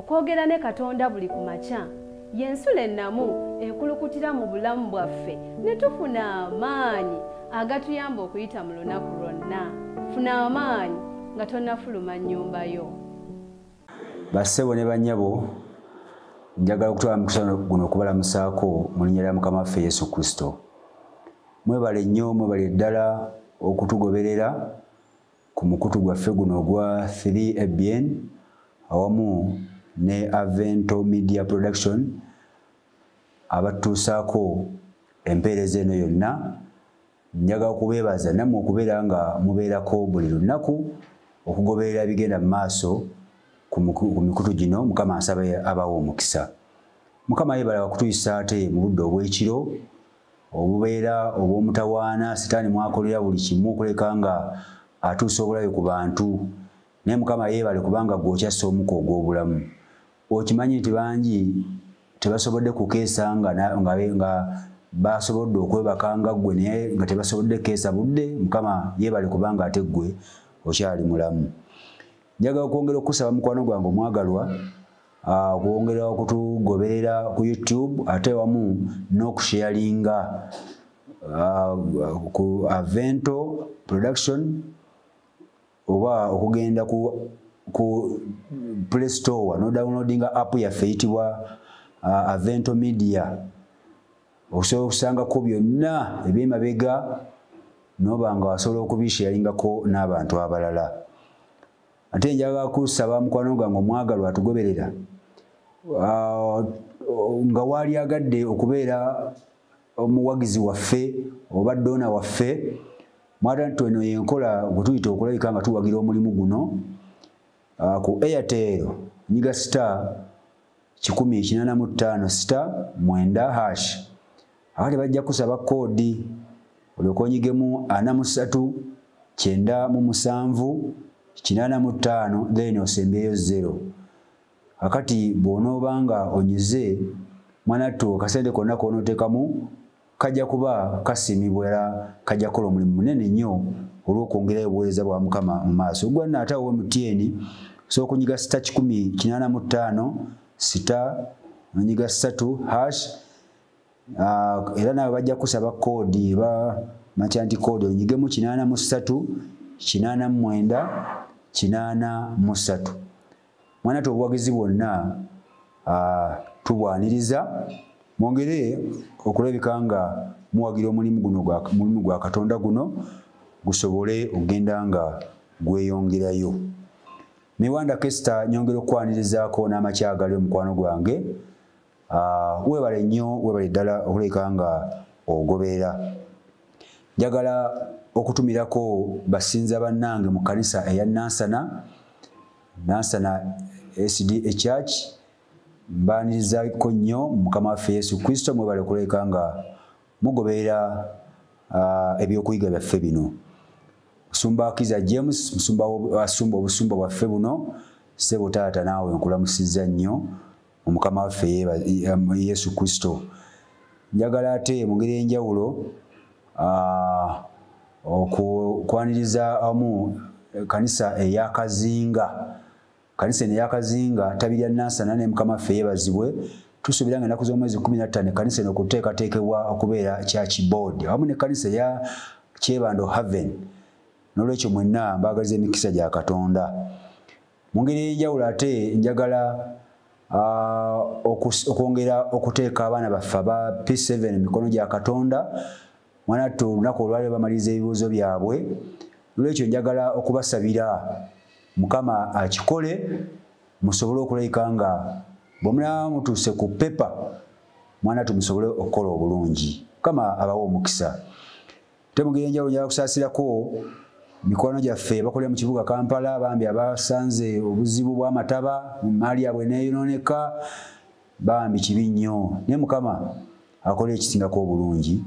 kwogera ne Katonda buli kumakya yensula ennamu ekulukutira mu bulamu bwaffe ne tufuna amaanyi agatuyamba okuyita mu lunaku lwonna. Funa amaanyi nga tonnafuluma nnyumba yo. Bassebo ne bannyabo, njagala okutwala mukisa guno okubalamusaako mu linnya lya Mukama waffe Yesu Kristo. Mwebale nnyo, mwebale ddala okutugoberera ku mukutu gwaffe guno ogwa 3ABN awamu ne Avento Media Production abatuusaako empeereza eno yonna. Njagala okubeebaza nammwe okubeera nga mubeerako buli lunaku okugoberera bigenda mu maaso ku mikutu gino. Mukama nsaba abawo omukisa. Mukama yeebala wakutuyisa ate mu budde obw'ekiro obubeera obw'omutawaana sitaani mwakolera buli kimu okuleka nga atuusa obulabe ku bantu. Naye Mukama yeebale kubanga gw'okyassa omuko ogw'obulamu. Okimanyi nti bangi tebasobodde kukeesa nga basobodde okwebaka nga ggwe naye nga tebasobodde kukeesa budde. Mukama yeebale kubanga ate ggwe okyali mulamu. Njagala okwongera okusaba mukwano gwange omwagalwa okwongera okutugoberera ku YouTube ate wamu n'okusharinga ku Avento Production oba okugenda ku Play Store no downloadinga app yaffe eyitibwa Avento Media. Osobola okusangako byonna eby'emabega n'oba nga wasobola okubisharingako n'abantu abalala. Ate njagala kusaba mukwano gwange omwagalwa atugoberera nga waali agadde okubeera omuwagizi waffe oba doona waffe, mwata nti eno yenkola gwe tuyita okulabika nga tuwagira omulimu guno ku Airtel nyiga star 185 star 9#. Akati bajja kusaba koodi olyoke onyigemu 43 907 85 then osembeyo 0. Akati bw'onoobanga onyize mwanattu kasente konna k'onooteekamu kajja kuba kasimibwa era kajja kukola omulimu munene nnyo olw'okwongera obuweereza bwa Mukama mu maaso. Gwe naate awo MTN so okunyiga star 185 star onyiga 3#. Era nawe bajja kusaba koodi ba machanti koodi onyigemu 83 89 83. Mwanattu obuwagizi bwonna tubwaniriza mwongere okulabika nga muwagira omulimu gwa Katonda guno gusobole ogenda nga gweyongerayo. Miwanda Kesta nyongera okwanirizaako n'amakyagali omukwano gwange. Weebale nnyo, weebale ddala okulabika nga ogoberera. Njagala okutumirako basinza bannange mu kanisa eya Nansana SDA Church. Mbanirizaako nnyo Mukama waffe Yesu Kristo, mwebale okulabika nga mugoberera ebyokuyiga byaffe bino. Musumba Akiza James, asumba obusumba bwaffe buno, ssebo taata naawe nkulamusizza nnyo mu Mukama waffe Yesu Kristo. Njagala ate mu ngeri enjawulo okwaniriza amu kanisa eya Kazinga. Kanisa eya Kazinga tabirya Nansana ne Mukama waffe yeebazibwe. Tusuubira nga ennaku z'omwezi 15 kanisa eno okuteekateekebwa okubeera church board awamu ne kanisa eya Kyebando Haven. N'olwekyo mwenna mbaagaliza emikisa gya Katonda. Mu ngeri ey'enjawulo ate njagala okwongera okuteeka abaana baffe aba P7 emikono gya Katonda. Mwanattu olunaku olwali bamaliriza ebibuuzo byabwe. N'olwekyo njagala okubasabira Mukama akikole musobole okulabika nga bw'omulaba mutuuse ku pepa mwanattu musobole okukola obulungi. Mukama abawe omukisa. Ate mu ngeri enjawulo njagala kusaasirako mikwano gyaffe bakolera mu kibuga Kampala bambi abasanze obuzibu bw'amataba maali yabwe neeyonooneka bambi kibi nnyo. Naye Mukama akola ekisingako obulungi.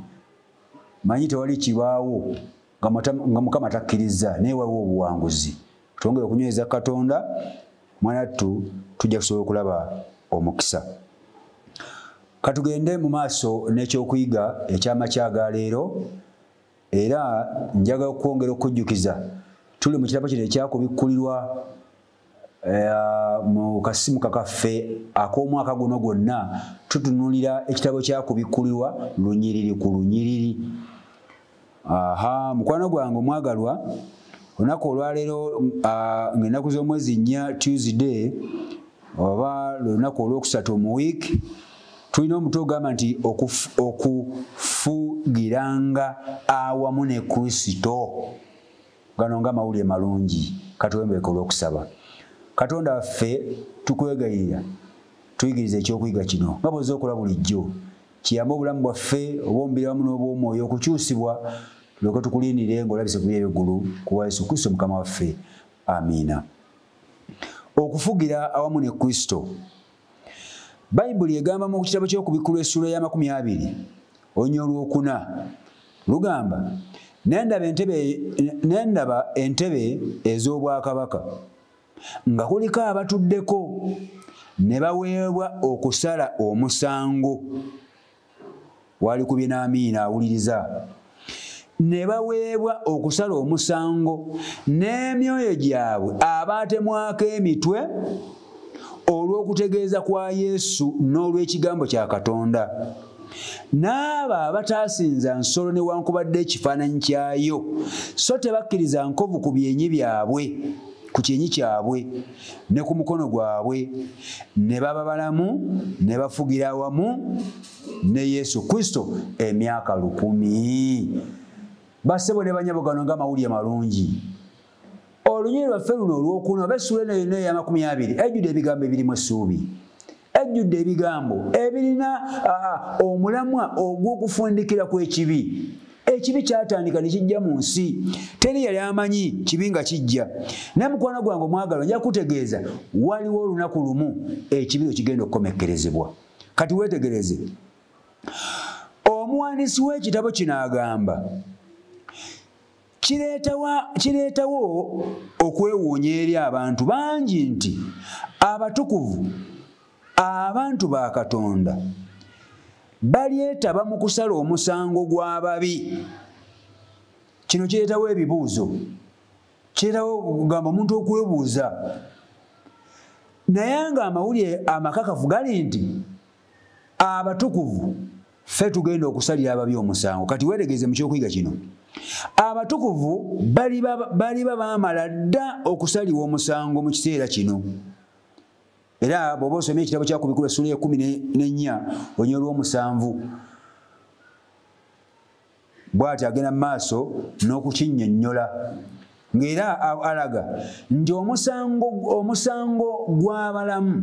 Manyi tewali kibaawo nga Mukama takkiriza naye waliwo obuwanguzi. Twongere okunyweza Katonda mwanattu tujja kusobola okulaba omukisa. Katugende mu maaso n'ekyokuyiga eky'amakya ga leero. Era njagala okwongera okujjukiza tuli mu kirabo kino ekyakubikkulirwa mu kasimu kakaffe ak'omwaka guno gwonna tutunulira ekitabo kyakubikkulirwa lunyiriri ku lunyiriri. Mukwano gwange omwagalwa, olunaku olwaleero ng'ennaku z'omwezi 4 Tuesday oba lunaku olwokusatu mu wiiki, tulina omutwe ogamba nti okufugiranga awamu ne Kristo. Gano nga mawulire malungi, katuwembeke olw'okusaba. Katonda waffe tukwegayirira tuyigirize ekyokuyiga kino nga bw'ozza okola bulijjo, kiyambe obulamu bwaffe obw'omubiri wamu n'obw'omwoyo okukyusibwa, tulyoke tukulindire ng'olabise ku by'eggulu ku Yesu Kristo Mukama waffe. Amiina. Okufugira awamu ne Kristo. Bayibuli egamba mu kitabo ky'okubikkulwa essula ya 20 olunyiriri olwokuna lugamba, nendaba entebe ez'obwakabaka nga kuliko abatuddeko ne baweebwa okusala omusango. Walikubye n'amiina awuliriza. Ne baweebwa okusala omusango n'emyoyo gyabwe abaatemwako emitwe olw'okutegeeza kwa Yesu n'olw'ekigambo kya Katonda, n'abo abataasinza nsolo newankubadde ekifaananyi kyayo, so tebakkiriza nkovu ku byenyi byabwe, ku kyenyi kyabwe ne ku mukono gwabwe, ne baba balamu ne bafugira awamu ne Yesu Kristo emyaka 100. Bassebo ne banyabo, gano nga mawulire malungi. Olunyiriri lwaffe luno olwokuna oba essula eno eya 20 ejjudde ebigambo ebirimu essuubi, ejjudde ebigambo ebirina omulamwa ogw'okufundikira kw'ekibi. Ekibi kyatandika ne kijja mu nsi, teri yali amanyi kibi nga kijja. Naye mukwano gwange omwagalwa, nja kutegeeza waliwo olunaku lumu ekibi lwe kigenda okukomekkerezebwa. Kati weetegereze, omuwandiisi w'ekitabo kino agamba kireetawo okwewuunya eri abantu bangi nti abatukuvu, abantu ba Katonda, balyetaba mu kusala omusango gw'ababi. Kino kireetawo ebibuuzo, kireetawo okugamba omuntu okwebuuza. Naye nga amawulire amakakafu gali nti abatukuvu ffe tugenda okusalira ababi omusango. Kati weetegeeze mu kyokuyiga kino, abatukuvu baliba baamala dda okusalibwa omusango mu kiseera kino. Era bw'oba osomye ekitabo kyakubikkulwa essula ya 14 olunyiriri olw'omusanvu, bw'ati agenda mu maaso n'okukinnyonnyola, ng'era alaga nti omusango gw'abalamu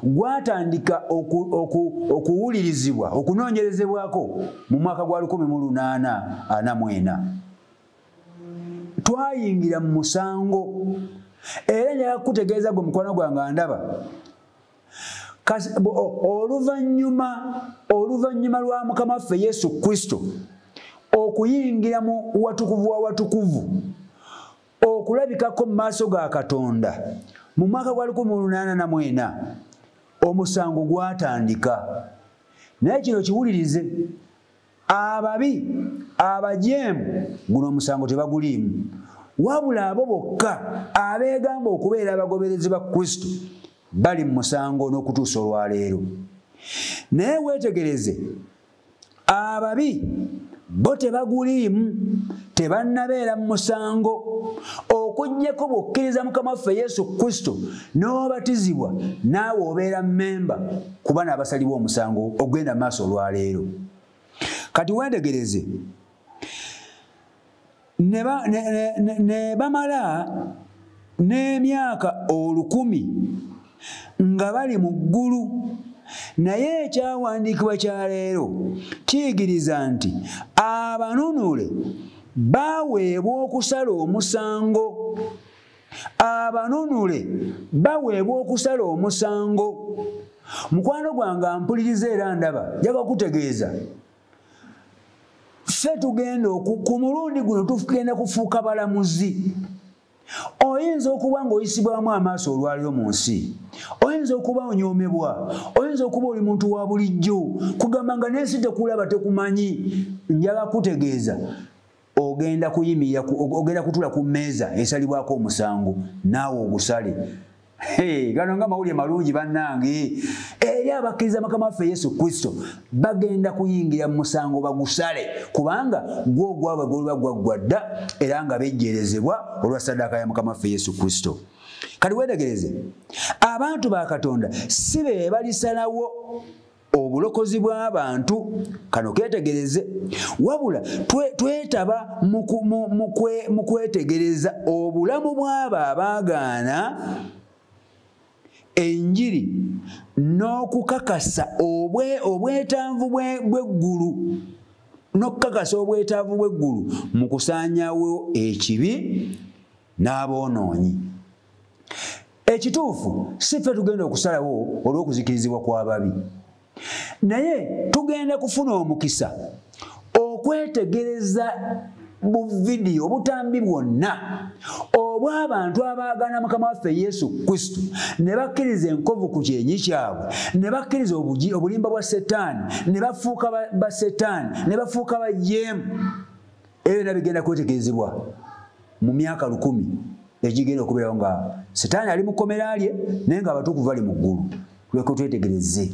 gwatandika okuwulirizibwa, okunoonyerezebwako mu mwaka gwa 1844. Twayingira mu musango. Era njagala kutegeeza gwe mukwano gwange ndaba, oluvannyuma lwa Mukama waffe Yesu Kristo okuyingira mu watukuvu wa watukuvu, okulabikako mu maaso ga Katonda mu mwaka gwa 1844, omusango gwatandika. Naye kino kiwulirize, ababi, abajeemu, guno omusango tebaguliimu, wabula abo bokka abeegamba okubeera abagoberezi ba Kristo bali mu musango n'okutuusa olwaleero. Naye weetegereze, ababi bo tebaguliimu, tebannabeera mu musango okuggyako bw'okkiriza Mukama waffe Yesu Kristo n'obatizibwa, naawe obeera mmemba ku bano abasalibwa omusango ogenda mu maaso olwaleero. Kati weetegereze, ne bamala n'emyaka 100 nga bali mu ggulu. Naye ekyawandiikibwa kya leero kiyigiriza nti abanunule baweebwa okusala omusango. Abanunule baweebwa okusala omusango. Mukwano gwange ampuliriza era ndaba, njaga kutegeeza, ffe tugenda ku mulundi guno tugenda kufuuka balamuzi. Oyinza okuba ng'oyisibwamu amaaso olwaliro mu nsi, oyinza okuba onyoomebwa, oyinza okuba oli muntu wa bulijjo, kugamba nga n'ensi tekulaba tekumanyi. Njala kutegeeza, ogenda kuyimirira, ogenda kutula ku mmeeza esalibwako omusango, naawe ogusale. Gano nga mawulire malungi bannange eri abakkiriza Mukama waffe Yesu Kristo bagenda kuyingira mu musango bagusale kubanga gwo gwabwe gwe gwaggwa dda era nga bejjerezebwa olwa ssaddaaka ya Mukama waffe Yesu Kristo. Kati weetegereze abantu ba Katonda si be balisalawo obulokozi bw'abantu. Kano ketegereze wabula twetaba mu kwetegereza obulamu bw'abo abaagaana enjiri n'okukakasa obwetanvu bw'eggulu n'okukakasa obwetaavu bw'eggulu mu kusaanyawo ekibi n'aboonoonyi. Ekituufu si ffe tugenda okusalawo olw'okuzikirizibwa kw'ababi, naye tugenda kufuna omukisa okwetegereza buvidiyo obutambi bwonna obw'abantu abaagaana Mukama waffe Yesu Kristo ne bakkiriza enkovu ku kyenyi kyabwe, ne bakkiriza obulimba bwa Setaani, ne bafuuka ba Setaani, ne bafuuka bajeemu. Ebyo byonna bigenda kwetegerezebwa mu myaka 1000 ekigenda okubeerawo nga Setaani ali mu kkomera lye naye nga abatukuvu bali mu ggulu. Tuleke twetegereze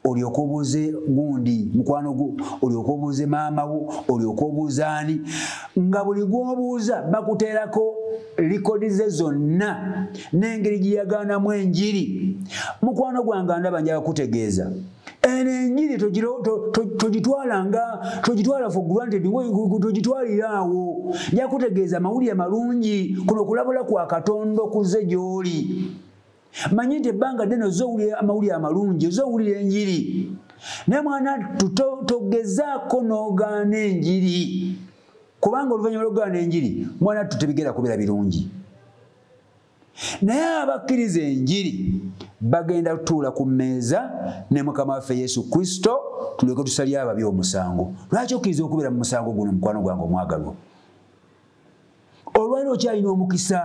olyoka obuuze gundi mukwano gwo, olyoka obuuze maama wo, olyoka obuuze ani, nga buli gw'obuuza bakuteerako likodi ze zonna n'engeri gye yagaanamu enjiri. Mukwano gwange ndaba njaga kutegeeza eno enjiri togitwala for granted, togitwaliraawo. Nja kutegeeza mawulire malungi kuno kulabula kwa Katonda okuze gy'oli. Manyi nti ebbanga ddene ozowulira amawulire amalungi, ozowulira enjiri. Naye mwana togezaako n'ogaana enjiri, kubanga oluvannyuma lw'ogaana enjiri mwana tebigenda kubeera birungi. Naye abakkiriza enjiri bagenda kutuula ku mmeeza ne Mukama waffe Yesu Kristo tuleke tusalye ababi omusango. Lwaki okkiriza okubeera mu musango guno mukwano gwange omwagalwa? Olwaliro okyalina omukisa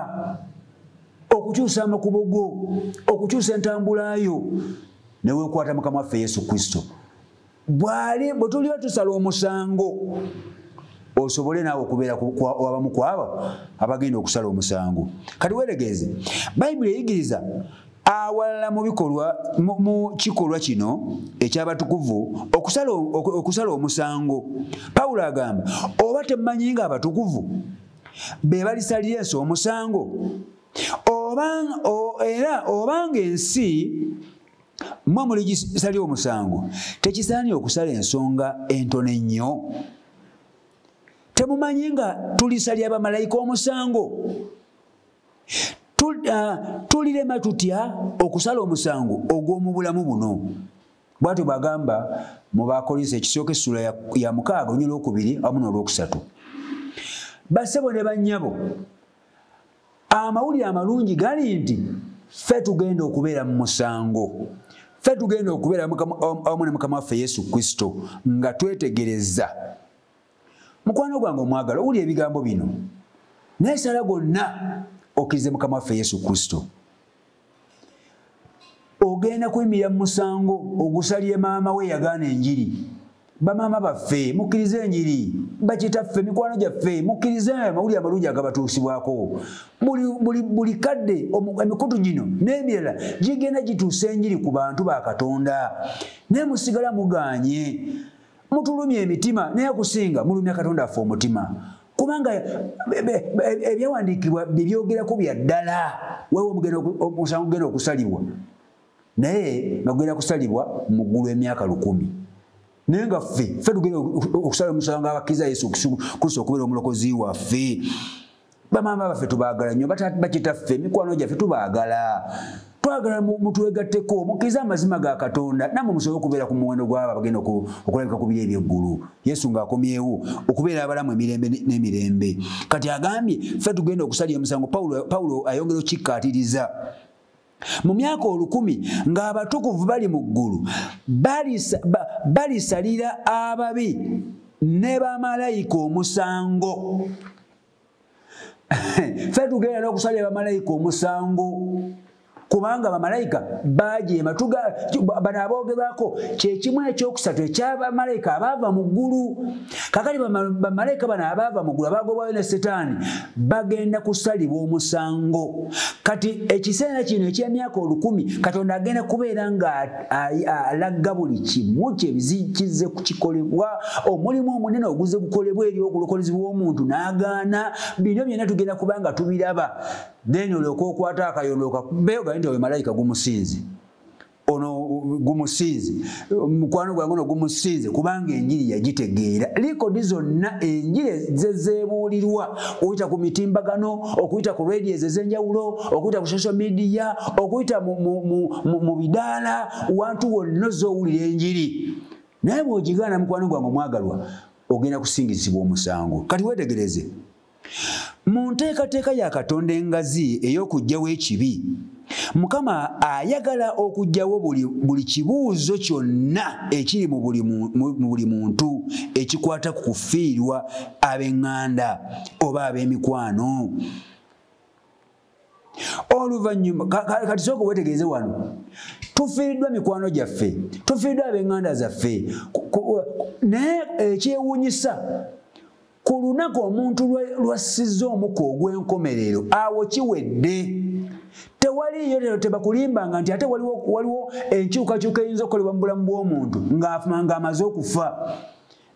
okukyusa amakubo go, okukyusa entambula yo, ne weekwata Mukama waffe Yesu Kristo. Bwe tuliba tusala omusango osobole naawe okubeera abamu kwabo abagenda okusala omusango. Kati weetegereze Bayibuli eyigiriza awalala mu kikolwa kino eky'abatukuvu okusala omusango. Pawulo agamba oba temumanyi nga abatukuvu be balisalira ensi omusango, obanga ensi mwe muligisalira omusango, tekisaanye okusala ensonga entono ennyo? Temumanyi nga tulisalira bamalayika omusango? Tulirema tutya okusala omusango ogw'omu bulamu buno? Bw'atyo bw'agamba mu Bakolinso ekisooka essula ya 6 olunyiri olwokubiri awamu n'olwokusatu. Bassebo ne bannyabo, amawulire amalungi gali nti ffe tugenda okubeera mu musango, ffe tugenda okubeera awamu ne Mukama waffe Yesu Kristo nga twetegereza. Mukwano gwange omwagala owulira ebigambo bino naye sala gonna okkirize Mukama waffe Yesu Kristo. Ogenda kuyimirira mu musango ogusalye maama we yagaana enjiri. Bamaama baffe mukkirize enjiri, bakitaffe mikwano gyaffe mukkirize amawulire amalungi agabatuusibwako. Buli kadde emikutu gino n'emirala gigenda gituusa enjiri ku bantu ba Katonda, naye musigala muganye. Mutulumya emitima naye kusinga mulumya Katonda affe omutima, kubanga ebyawandiikibwa bibyogerako bya ddala. Weewe omusango gugenda okusalibwa naye nga gugenda kusalibwa mu ggulu emyaka 1000. Naye nga ffe tugenda okusala omusango abakkiriza Yesu Kristo okubeera omulokozi waffe. Bamaama baffe tubaagala nnyo, bakitaffe mikwano gyaffe tubaagala. Twagala mutuwegatteko mukkirize amazima ga Katonda, nammwe musobole okubeera ku muwendo gw'abo abagenda okulabika ku biro eby'eggulu. Yesu ng'akomyewo okubeera abalamu emirembe n'emirembe. Kati agambye ffe tugenda okusalira omusango. Pawulo ayongera okikkaatiriza mu myaka 1000 ng'abatukuvu bali mu ggulu balisalira ababi ne bamalayika omusango. Ffe tugenda n'okusalira bamalayika omusango kubanga bamalayika bajeema bano aboogerwako kyekimu ekyokusatu ekyabamalayika abaava mu ggulu. Kakati bamalayika bano abaava mu ggulu abagobwayo ne Setaani bagenda kusalibwa omusango. Kati ekiseera kino eky'emyaka 1000 Katonda agenda kubeera ng'alagga buli kimu kizze kukikolebwa, omulimu omunene oguzze gukolebwa eri obulokolezi bw'omuntu n'agaana. Bino byonna tugenda kubanga tubiraba. Then olyoka okwata akayondo okakubeyo gaye nti oyo malayika gumusinze. Ono gumusinze. Mukwano gwange ono gumusinze kubanga enjiri yagitegeera. Likodi zonna enjiri zezeebuulirwa okuyita ku mitimbagano, okuyita ku radios ez'enjawulo, okuyita ku social media, okuyita mu bidaala, wantu wonna zoowulira enjiri. Naye bw'ogigaana mukwano gwange omwagalwa ogenda kusingizibwa omusango. Kati weetegereze. Mu nteekateeka ya Katonda engazi ey'okuggyawo ekibi, Mukama ayagala okuggyawo buli kibuuzo kyonna ekiri mu buli muntu ekikwata ku kufiirwa ab'eŋŋanda oba ab'emikwano. Oluvannyuma kati sooka weetegereze wano, tufiiriddwa mikwano gyaffe, tufiiriddwa ab'eŋŋanda zaffe, naye ekyewuunyisa ku lunaku omuntu lwassizza omukka ogw'enkomerero awo kiwedde. Tewaliyo lero tebakulimbanga nti ate waliwo enkyukakyuka eyinza okukolebwa mu bulamu bw'omuntu ng'amaze okufa.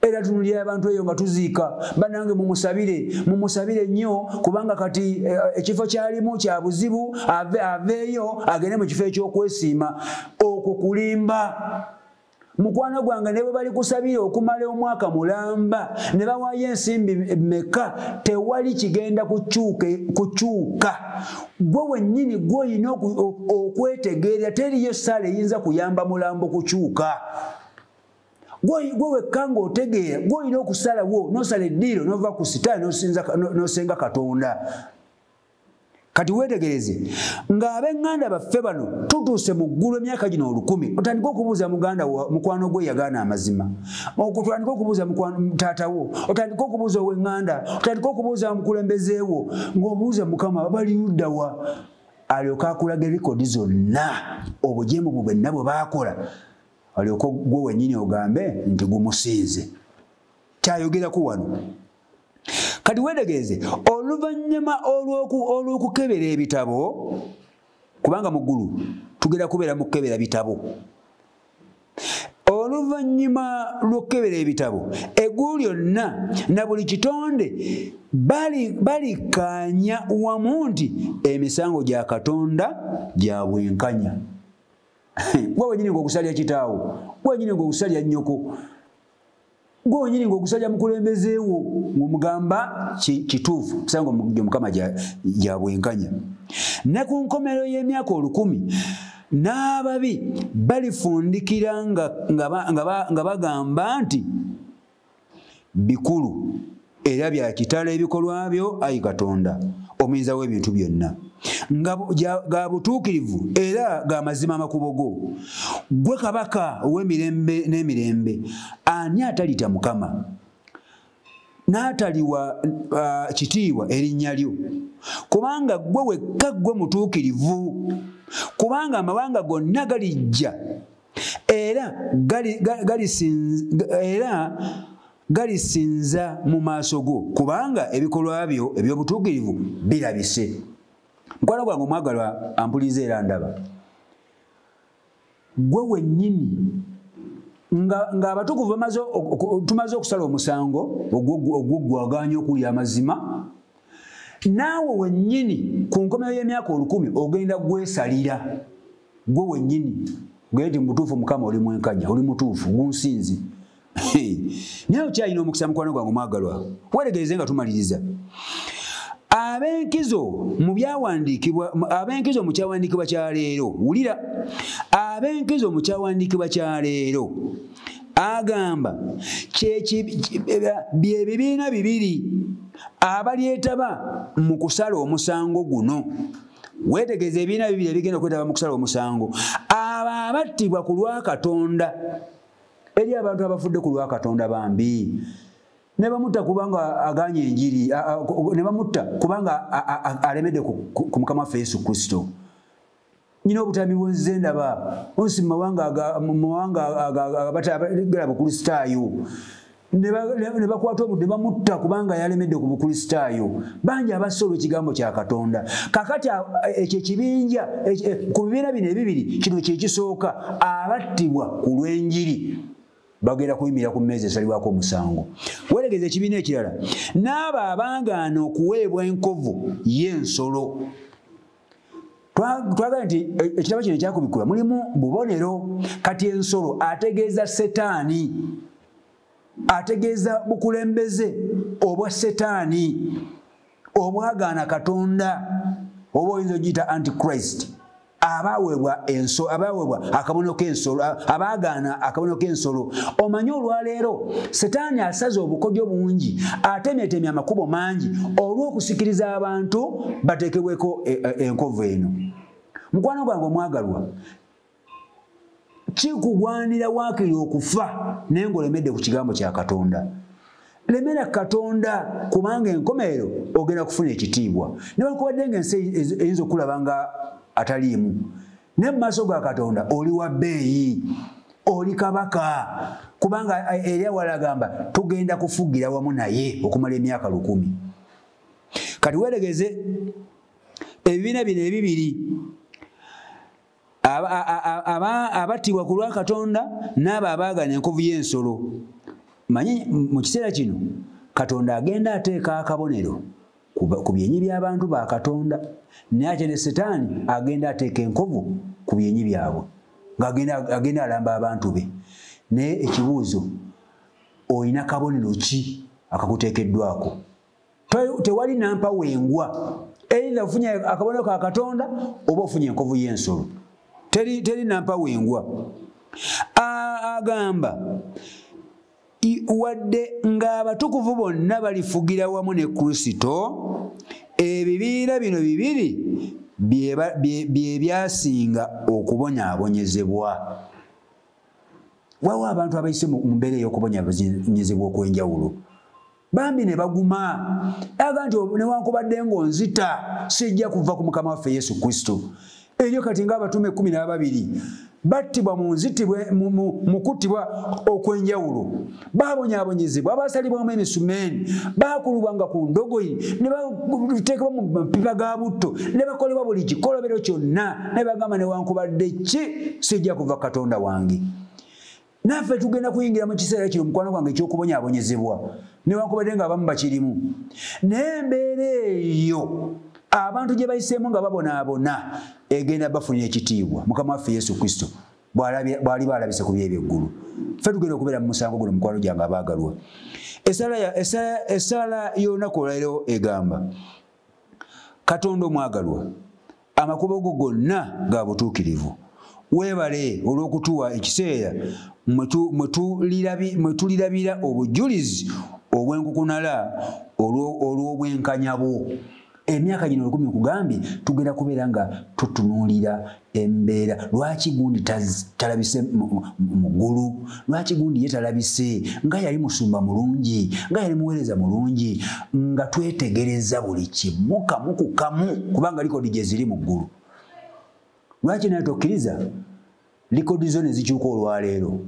Era tunulira abantu eyo nga tuziika, bannange mumusabire nnyo kubanga kati ekifo kyalimu kya buzibu, aveeyo agende mu kifo eky'okwesiima. Okwo kulimba. Mukwano gwange ne bwe bali kusabira okumala omwaka mulamba ne bawaayo ensimbi meka, tewali kigenda kukyuka. Gwe wennyini gw'olina okwetegeera, teriyo ssala eyinza kuyamba mulambo kukyuka. Gwe wekka ng'otegeera, gw'olina okusalawo n'osala eddiiro n'ova ku sitaani n'osenga Katonda. Kati weetegereze ng'ab'eŋŋanda baffe bano tutuuse mu ggulu emyaka gino 1000, otandika okubuuza muganda wo mukwano gwe yagaana amazima, otandika okubuuza taata wo, otandika okubuuza ow'eŋŋanda, otandika okubuuza mukulembeze wo, ng'obuuza Mukama bali ludda wa, alyoka akulaga likodi zonna obujeemu bwe bwenna bwe baakola, alyoka gwe wennyini ogambe nti gumusinze. Kyayogerako wano. Kati weetegereze oluvannyuma olw'okukebera ebitabo, kubanga mu ggulu tugenda kubeera mu kukebera bitabo. Oluvannyuma lw'okukebera ebitabo, eggulu lyonna na buli kitonde balikaanya wamu nti emisango gya Katonda gya bwenkanya. Gwe wennyini ng'okusalya kitaawo, gwe wennyini ng'okusalya nnyoko, gwe wennyini ng'okusalya mukulembezeewo ng'omugamba kituufu, emisango gya Mukama gya bwenkanya. Ne ku nkomerero y'emyaka 1000 n'ababi balifundikira nga bagamba nti bikulu era bya kitalo ebikolwa byo, ayi Katonda omuyinza w'ebintu byonna, ga butuukirivu era ga mazima amakubo go. Gwe kabaka ow'emirembe n'emirembe, ani atalita Mukama n'ataliwa kitiibwa erinnya lyo? Kubanga gwe wekka gwe mutuukirivu, kubanga amawanga gonna galijja era galisinza mu maaso go, kubanga ebikolwa byo eby'obutuukirivu birabise. Mukwano gwange omwagalwa ampuliza era ndaba, gwe wennyini ng'abatukuvu tumaze okusala omusango ogw'oggwagaanya okulya amazima, naawe wennyini ku nkomerero y'emyaka 1000 ogenda gwesalira. Gwe wennyini gwe nti mutuufu Mukama oli mwenkanya, oli mutuufu, gunsinzi. Naye okyalina omukisa mukwano gwange omwagalwa, weetegereze nga tumaliriza. Ab'enkizo mu kyawandiikibwa kya leero, wulira, ab'enkizo mu kyawandiikibwa kya leero agamba bye bibiina bibiri abalyetaba mu kusala omusango guno. Weetegereze ebibiina bibiri ebigenda kwetaba mu kusala omusango, abo abattibwa ku lwa Katonda. Eri abantu abafudde ku lwa Katonda bambi, ne bamutta kubanga aganye enjiri, ne bamutta kubanga alemedde ku Mukama waffe Yesu Kristo. Nino obutami bw'enze ndaba onsi mu mawanga abatagala bukristaayo ne bakwata omuntu ne bamutta kubanga yalemedde ku bukristaayo. Bangi abasola ekigambo kya Katonda. Kakati ekyo ekibinja ku bibiina bino ebibiri kino kye kisooka abattibwa ku lw'enjiri bagenda kuyimira ku mmeeza esalibwako omusango. Weeregeza ekibiina ekirala. N'abo abangaana okuweebwa enkovu y'ensolo. Twagala nti ekitabo kino ekyakubikula mulimu bubonero. Kati ensolo ategeeza Setaani, ategeeza bukulembeze obwa Setaani obwagaana Katonda oba oyinza ogiyita Antichrist. Abaweebwa akabonero k'ensolo, abaagaana akabonero k'ensolo. Omanyi olwaleero Setaani asaze obukodyo bungi, atemyetemye amakubo mangi olw'okusikiriza abantu bateekebweko enkovu eno. Mukwano gwange omwagalwa, kikugwanira waakiri okufa naye ng'olemedde ku kigambo kya Katonda. Lemera Katonda kubanga enkomerero ogenda kufuna ekitiibwa. Newankubadde ng'ensi eyinza okulaba nga ataliimu, ne mu maaso ga Katonda oli wa bbeeyi, oli kabaka, kubanga eri awala agamba tugenda kufugira wamu naye okumala emyaka 100. Kati weeregeze ebibiina bino ebibiri, abattibwa ku lwa Katonda n'abo abaagaana enkovu y'ensolo. Manyi mu kiseera kino Katonda agenda ateeka akabonero ku byenyi by'abantu ba Katonda, naye ate ne Setaani agenda ateeka enkovu ku byenyi byabwe ng'agenda alamba abantu be. Naye ekibuuzo, olina kabonero ki akakuteekeddwako? Tewali nampa wengwa, either ofunye akabonero ka Katonda oba ofunye enkovu y'ensolo. Teri nampa wengwa. Agamba wadde ng'abatukuvu bonna balifugira wamu ne Kristo, ebibiina bino bibiri bye byasinga okubonyaabonyezebwa. Waliwo abantu abayise mu mbeera ey'okubonyaabonyezebwa okw'enjawulo. Bambi ne baguma aga nti newankubadde ng'onzita sijja kuva ku Mukama waffe Yesu Kristo. Eryo kati ng'abatume 12 battibwa mu kuttibwa okw'enjawulo, baabonyaabonyezebwa, abasalibwamu emisumeeni, baakulubwanga ku ndogoyi, ne bateekebwa mu mapipa ga butto, ne bakolebwa buli kikolobero kyonna, ne bagamba newankubadde ki sijja kuva Katonda wange. Naffe tugenda kuyingira mu kiseera kino mukwano gwange eky'okubonyaabonyezebwa, newankubadde ng'abamu bakirimu. Naye embeera eyo abantu gye bayiseemu nga babonaabona egenda bafunira ekitiibwa Mukama waffe Yesu Kristo bw'ali baalabise ku by'eby'eggulu. Ffe tugenda okubeera mu musango guno mukwano gyange abaagalwa. Essaala y'olunaku olwaleero egamba, Katonda omwagalwa, amakubo go gonna ga butuukirivu. Weebale olw'okutuwa ekiseera mwe tulirabira obujulizi obw'enkukunala olw'obwenkanya bwo. Emyaka gino 10 kugambye tugenda kubeera nga tutunuulira embeera. Lwaki gundi talabise mu ggulu? Lwaki gundi ye talabise nga yali musumba mulungi, nga yali muweereza mulungi, nga twetegereza buli kimu kamu ku kamu kubanga likodi gye ziri mu ggulu. Lwaki naye tokkiriza likodi zo ne zikyuka olwaleero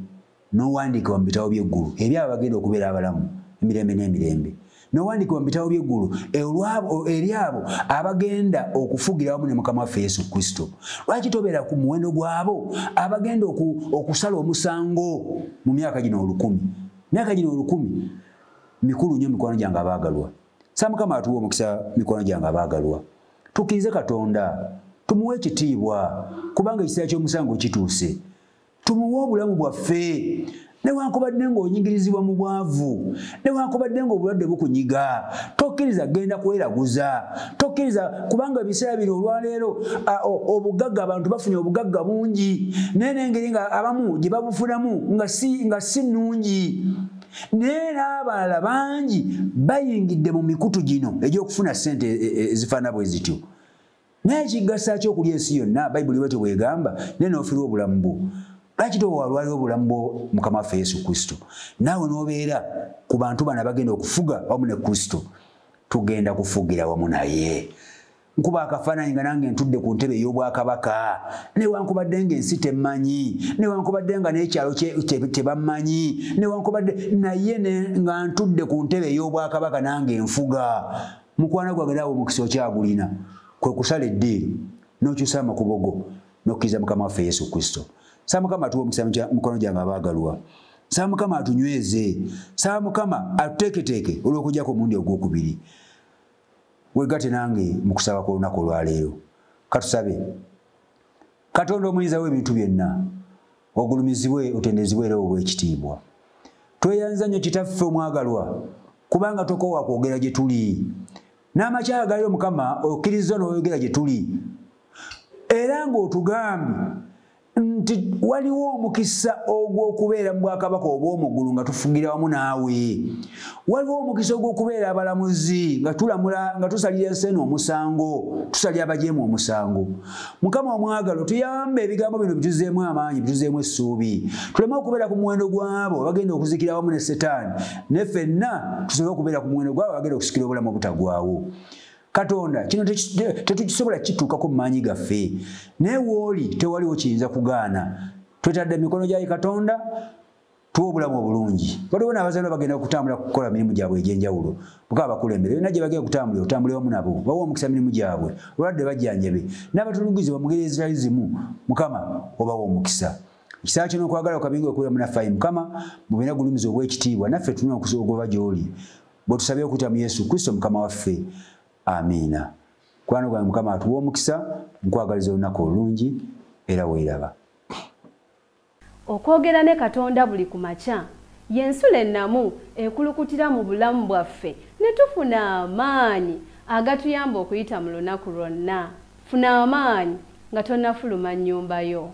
n'owandiikibwa mu bitabo by'eggulu ebyabo bagenda okubeera abalamu emirembe n'emirembe, n'owandiikibwa mu bitabo by'eggulu eri abo abagenda okufugira wamu ne Mukama waffe Yesu Kristo? Lwaki tobeera ku muwendo gw'abo abagenda okusala omusango mu myaka gino 10? Myaka gino 10 mikulu nnyo mikwano gyange abaagalwa. Sa Mukama atuwa omukisa mikwano gyange abaagalwa. Tukkirize Katonda, tumuwe ekitiibwa kubanga ekiseera ky'omusango kituuse. Tumuwe obulamu bwaffe newankubadde ng'onyigirizibwa mu bwavu, newankubadde ng'obulwadde bukunyiga, tokkiriza genda kweraguza, tokkiriza kubanga ebiseera bino olwaleero obugagga, abantu bafunye obugagga bungi naye n'engeri nga abamu gye babufunamu nga si nnungi. Naye n'abalala bangi bayingidde mu mikutu gino egy'okufuna ssente ezifaana bwe zityo. Naye kigasa ky'okulya ensi yonna Bayibuli bwetyo bw'egamba naye n'ofiirwa obulamu bwo. Lwaki towalwalira obulamu bwo Mukama waffe Yesu Kristo? Naawe n'obeera ku bantu bano bagenda okufuga wamu ne Kristo, tugenda kufugira wamu naye. nkuba akafaananyi nga nange ntudde ku ntebe ey'obwakabaka newankubadde ng'ensi temmanyi newankubadde nga n'ekyalo tebammanyi newankubadde naye nga ntudde ku ntebe ey'obwakabaka nange nfuga mukwano gwange naawe omukisa okyagulina kwe kusala eddiiri n'okyusa amakubo go n'okkiriza mukama waffe yesu kristo. Saba mukama atuwe omukisa mukono gyange abaagalwa, saba mukama atunyweze, saba mukama atuteeketeeke olw'okujjako omundi ogwokubiri. Weegate nange mu kusaba kw'olunaku olwaleero. Katusabe. Katonda omuyinza w'ebintu byonna, ogulumizibwe otendezibwe era obw'ekitiibwa. Tweyanza nnyo kitaffe omwagalwa kubanga tokoowa kwogera gye tuli. N'amakya agaliro mukama okkiriza n'oyogera gye tuli. Era ng'otugambye nti waliwo omukisa ogw'okubeera mu bwakabaka obw'omuggulu nga tufugira wamu naawe. Waliwo omukisa ogw'okubeera abalamuzi nga tulamula nga tusalira ensi omusango, tusalira abajeemu omusango. Mukama omwagalo tuyambe ebigambo bino bituzeemu amaanyi, bituzeemu essuubi. Tuleme okubeera ku muwendo gw'abo abagenda okuzikira wamu ne Setaani, ne ffenna tusobole okubeera ku muwendo gw'abo abagenda okusikira obulamu obutagwawo. Katonda kino tetukisobola kituukako mu maanyi gaffe, naye wooli tewaliwo kiyinza kugaana. Twetadde emikono gyayi Katonda tuwe obulamu obulungi. Waliwo n'abazaana bagenda okutambula kukola mirimu gyabwe egy'enjawulo. Mukama bakulembere byonna gye bagenda okutambulira otambule wamu nabo, bawe omukisa mirimu gyabwe, olwadde bajjanjabe n'abatuluguzi mu ngeri ezitali zimu. Mukama obawe omukisa. Ekisaa kino okwagala okabinga okubeera munaffe Mukama mu bina gulumiza obw'ekitiibwa naffe tulina okusogoba gy'oli bwe tusabye okuyita mu Yesu Kristo Mukama waffe. Amiina. Kwano gwange Mukama atuwe omukisa, nkwagaliza olunaku olungi era weeraba. Okwogera ne Katonda buli ku makya y'ensula ennamu ekulukutira mu bulamu bwaffe ne tufuna amaanyi agatuyamba okuyita mu lunaku lwonna. Funa amaanyi nga tonnafuluma nnyumba yo.